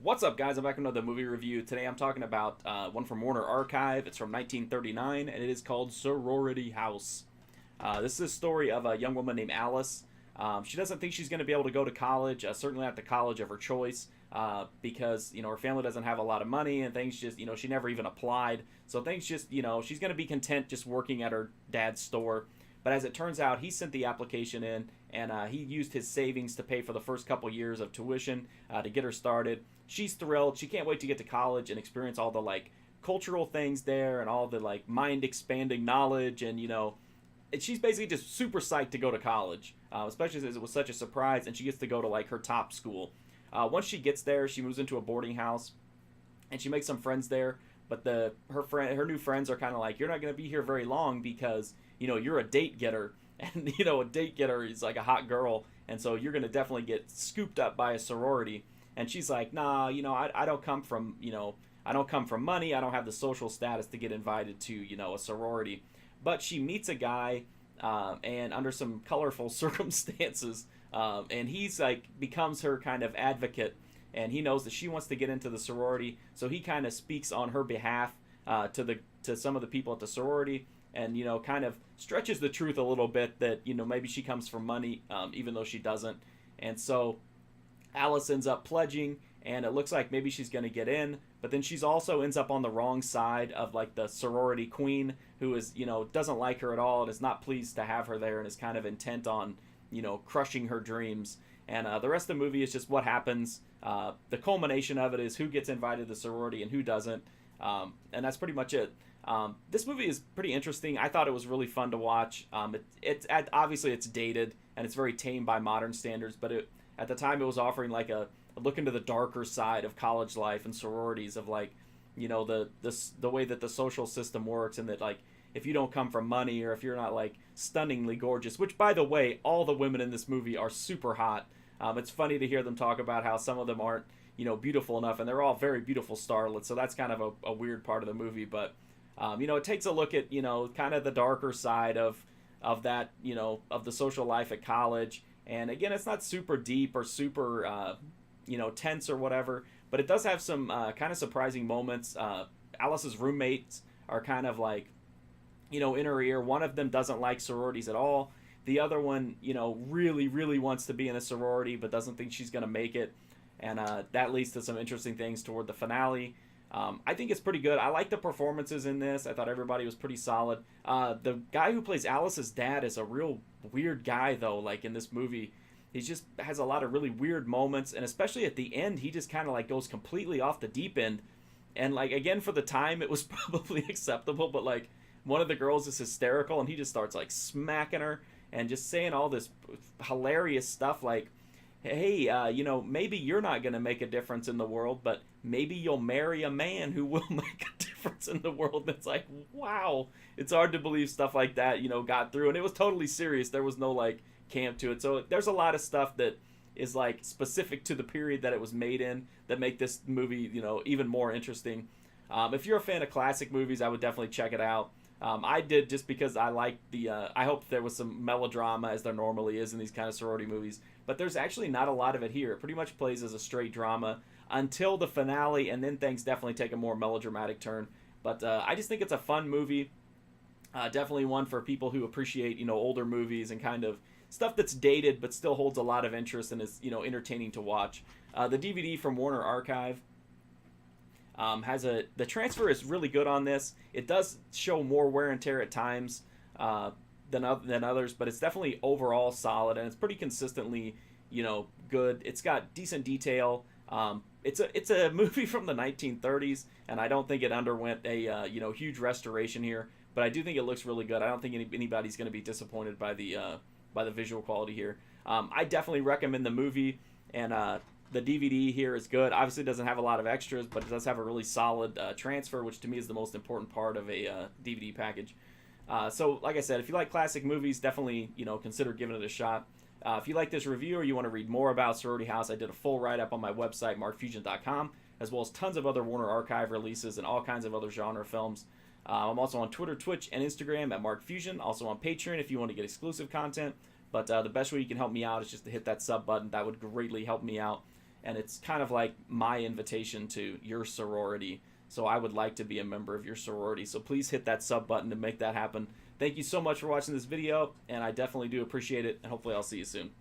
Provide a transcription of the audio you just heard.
What's up, guys? I'm back with another movie review. Today I'm talking about one from Warner Archive. It's from 1939, and it is called Sorority House. This is a story of a young woman named Alice. She doesn't think she's going to be able to go to college, certainly not the college of her choice, because her family doesn't have a lot of money, and things just she never even applied. So things just she's going to be content just working at her dad's store. But as it turns out, he sent the application in, and he used his savings to pay for the first couple years of tuition to get her started. She's thrilled. She can't wait to get to college and experience all the cultural things there and all the mind expanding knowledge, and she's basically just super psyched to go to college, especially as it was such a surprise, and she gets to go to her top school. Once she gets there, she moves into a boarding house, and she makes some friends there. But her new friends are kind of like, you're not going to be here very long because you're a date getter, and a date getter is like a hot girl, and so you're going to definitely get scooped up by a sorority. And she's like, nah, I don't come from I don't come from money. I don't have the social status to get invited to a sorority. But she meets a guy, and under some colorful circumstances, and he's becomes her kind of advocate, and he knows that she wants to get into the sorority, so he kind of speaks on her behalf to some of the people at the sorority, and kind of stretches the truth a little bit that maybe she comes from money, even though she doesn't. And so Alice ends up pledging, and it looks like maybe she's going to get in, but then she's also ends up on the wrong side of the sorority queen, who is doesn't like her at all and is not pleased to have her there, and is kind of intent on crushing her dreams. And the rest of the movie is just what happens. The culmination of it is who gets invited to the sorority and who doesn't, and that's pretty much it. This movie is pretty interesting. I thought it was really fun to watch. It's obviously it's dated and it's very tame by modern standards, but at the time it was offering a look into the darker side of college life and sororities, of the way that the social system works, and that if you don't come from money, or if you're not stunningly gorgeous, which by the way, all the women in this movie are super hot. It's funny to hear them talk about how some of them aren't beautiful enough, and they're all very beautiful starlets, so that's kind of a weird part of the movie. But it takes a look at kind of the darker side of that, of the social life at college. And again, it's not super deep or super tense or whatever, but it does have some kind of surprising moments. Alice's roommates are kind of in her ear. One of them doesn't like sororities at all. The other one, really, really wants to be in a sorority, but doesn't think she's going to make it. And that leads to some interesting things toward the finale. I think it's pretty good. I like the performances in this. I thought everybody was pretty solid. The guy who plays Alice's dad is a real weird guy, though, in this movie. He just has a lot of really weird moments, and especially at the end, he just kind of goes completely off the deep end. And again, for the time, it was probably acceptable, but one of the girls is hysterical, and he just starts smacking her and just saying all this hilarious stuff hey, maybe you're not going to make a difference in the world, but maybe you'll marry a man who will make a difference in the world. It's wow. It's hard to believe stuff like that, got through. And it was totally serious. There was no, camp to it. So there's a lot of stuff that is, specific to the period that it was made in that make this movie, even more interesting. If you're a fan of classic movies, I would definitely check it out. I did, just because I liked I hope there was some melodrama, as there normally is in these kind of sorority movies. But there's actually not a lot of it here. It pretty much plays as a straight drama until the finale, and then things definitely take a more melodramatic turn. But I just think it's a fun movie. Definitely one for people who appreciate, older movies and kind of stuff that's dated but still holds a lot of interest and is, entertaining to watch. The DVD from Warner Archive the transfer is really good on this. It does show more wear and tear at times than others, but it's definitely overall solid, and it's pretty consistently good. It's got decent detail. It's a movie from the 1930s, and I don't think it underwent a huge restoration here, but I do think it looks really good. I don't think anybody's going to be disappointed by the visual quality here. I definitely recommend the movie, and the DVD here is good. Obviously, it doesn't have a lot of extras, but it does have a really solid transfer, which to me is the most important part of a DVD package. So, like I said, if you like classic movies, definitely consider giving it a shot. If you like this review or you want to read more about Sorority House, I did a full write-up on my website, markfusion.com, as well as tons of other Warner Archive releases and all kinds of other genre films. I'm also on Twitter, Twitch, and Instagram at markfusion. Also on Patreon if you want to get exclusive content. But the best way you can help me out is just to hit that sub button. That would greatly help me out. and it's kind of like my invitation to your sorority. So I would like to be a member of your sorority. So please hit that sub button to make that happen. Thank you so much for watching this video, and I definitely do appreciate it, and hopefully I'll see you soon.